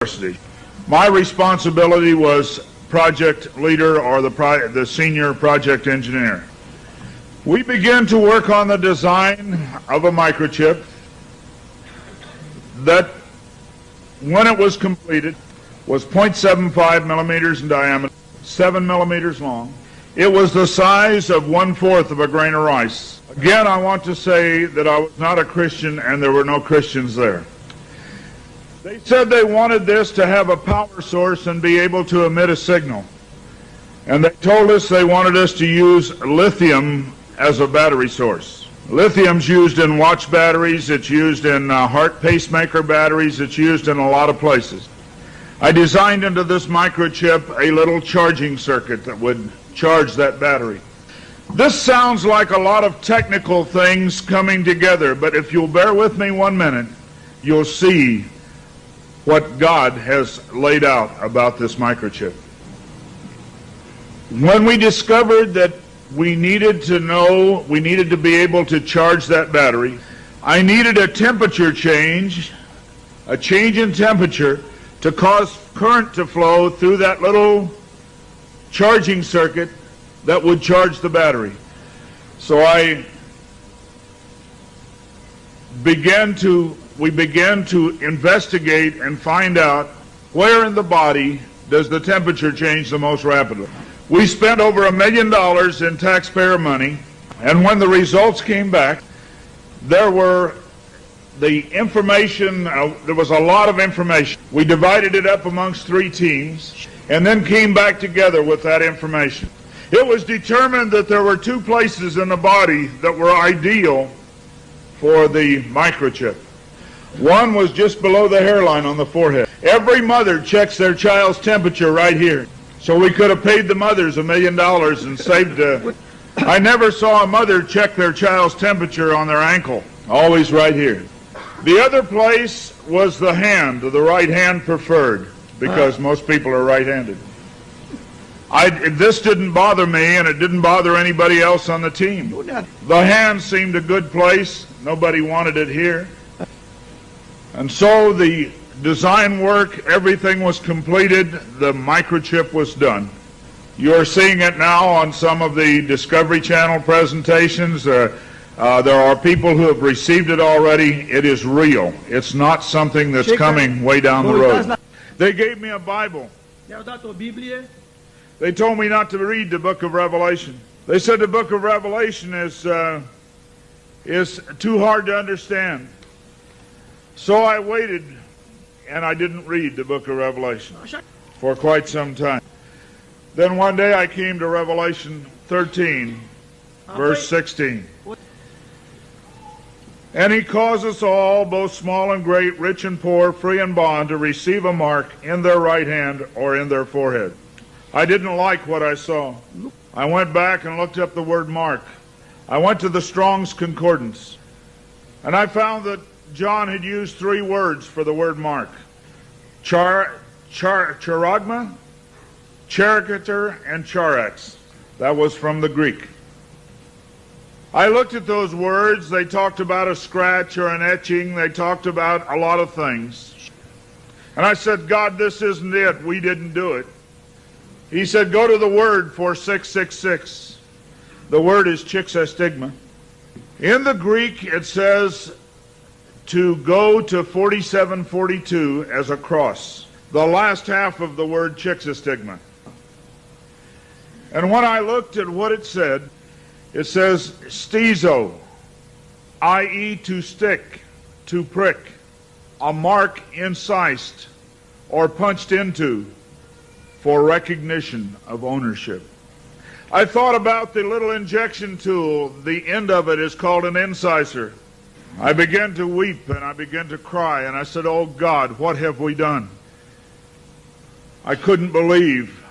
University. My responsibility was project leader, or the senior project engineer. We began to work on the design of a microchip that, when it was completed, was 0.75 millimeters in diameter, 7 millimeters long. It was the size of 1/4 of a grain of rice. Again, I want to say that I was not a Christian, and there were no Christians there. They said they wanted this to have a power source and be able to emit a signal. And they told us they wanted us to use lithium as a battery source. Lithium's used in watch batteries, it's used in heart pacemaker batteries, it's used in a lot of places. I designed into this microchip a little charging circuit that would charge that battery. This sounds like a lot of technical things coming together, but if you'll bear with me 1 minute, you'll see what God has laid out about this microchip. When we discovered that we needed to be able to charge that battery, I needed a temperature change, a change in temperature, to cause current to flow through that little charging circuit that would charge the battery. So we began to investigate and find out where in the body does the temperature change the most rapidly. We spent over $1 million in taxpayer money, and when the results came back, there was a lot of information. We divided it up amongst 3 teams and then came back together with that information. It was determined that there were 2 places in the body that were ideal for the microchip. One was just below the hairline on the forehead. Every mother checks their child's temperature right here. So we could have paid the mothers $1 million and saved. I never saw a mother check their child's temperature on their ankle. Always right here. The other place was the hand, the right hand preferred, because most people are right-handed. This didn't bother me, and it didn't bother anybody else on the team. The hand seemed a good place. Nobody wanted it here. And so the design work, everything was completed. The microchip was done. You're seeing it now on some of the Discovery Channel presentations. There are people who have received it already. It is real. It's not something that's coming way down the road. They gave me a Bible. They told me not to read the book of Revelation. They said the book of Revelation is too hard to understand. So I waited, and I didn't read the book of Revelation for quite some time. Then one day I came to Revelation 13, verse 16. And he caused us all, both small and great, rich and poor, free and bond, to receive a mark in their right hand or in their forehead. I didn't like what I saw. I went back and looked up the word mark. I went to the Strong's Concordance, and I found that John had used 3 words for the word mark. Charagma, charicature, and charax. That was from the Greek. I looked at those words. They talked about a scratch or an etching. They talked about a lot of things. And I said, God, this isn't it. We didn't do it. He said, go to the word for 666. The word is chixastigma. In the Greek, it says to go to 4742 as a cross. The last half of the word chixastigma. And when I looked at what it says stizo, i.e. to stick, to prick, a mark incised or punched into for recognition of ownership. I thought about the little injection tool. The end of it is called an incisor. I began to weep and I began to cry, and I said, oh God, what have we done? I couldn't believe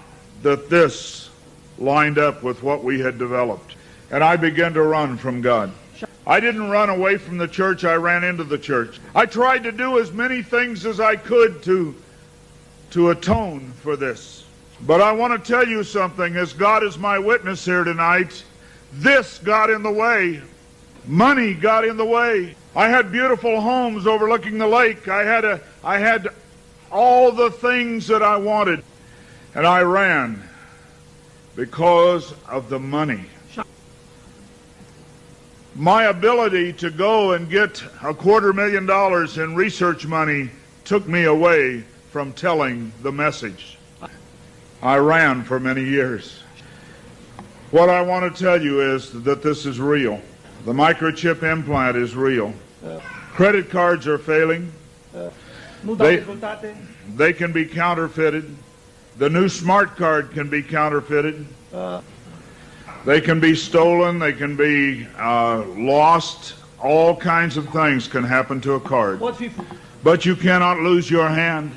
that this lined up with what we had developed. And I began to run from God. I didn't run away from the church, I ran into the church. I tried to do as many things as I could to atone for this. But I want to tell you something, as God is my witness here tonight, this got in the way. Money got in the way. I had beautiful homes overlooking the lake. I had all the things that I wanted. And I ran because of the money. My ability to go and get $250,000 in research money took me away from telling the message. I ran for many years. What I want to tell you is that this is real. The microchip implant is real. Credit cards are failing. They can be counterfeited. The new smart card can be counterfeited. They can be stolen. They can be lost. All kinds of things can happen to a card. But you cannot lose your hand.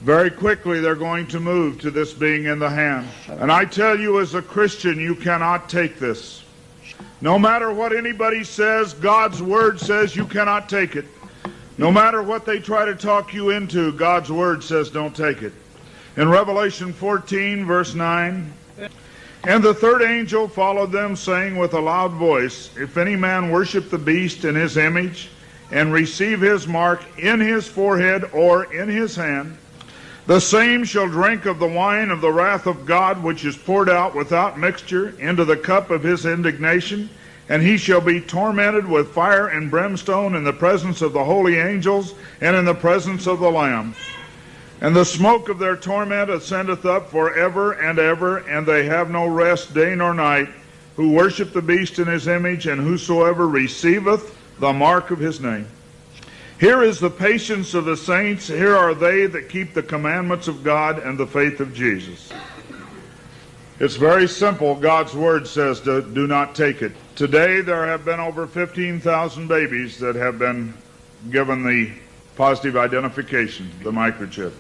Very quickly they're going to move to this being in the hand. And I tell you, as a Christian, you cannot take this. No matter what anybody says, God's Word says you cannot take it. No matter what they try to talk you into, God's Word says don't take it. In Revelation 14, verse 9, and the third angel followed them, saying with a loud voice, if any man worship the beast in his image, and receive his mark in his forehead or in his hand, the same shall drink of the wine of the wrath of God, which is poured out without mixture into the cup of his indignation, and he shall be tormented with fire and brimstone in the presence of the holy angels and in the presence of the Lamb. And the smoke of their torment ascendeth up forever and ever, and they have no rest day nor night, who worship the beast in his image, and whosoever receiveth the mark of his name. Here is the patience of the saints. Here are they that keep the commandments of God and the faith of Jesus. It's very simple. God's Word says do not take it. Today there have been over 15,000 babies that have been given the positive identification, the microchip.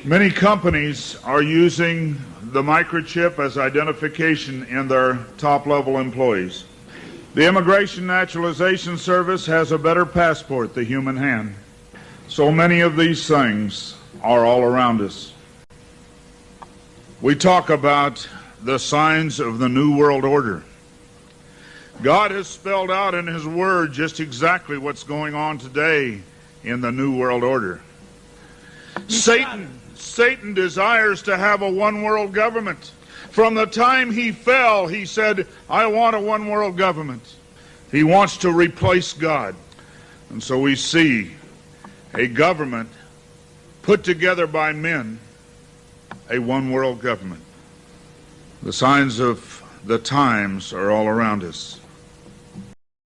Many companies are using the microchip as identification in their top-level employees. The Immigration Naturalization Service has a better passport, the human hand. So many of these things are all around us. We talk about the signs of the New World Order. God has spelled out in His Word just exactly what's going on today in the New World Order. Satan desires to have a one-world government. From the time he fell, he said, I want a one-world government. He wants to replace God. And so we see a government put together by men, a one-world government. The signs of the times are all around us.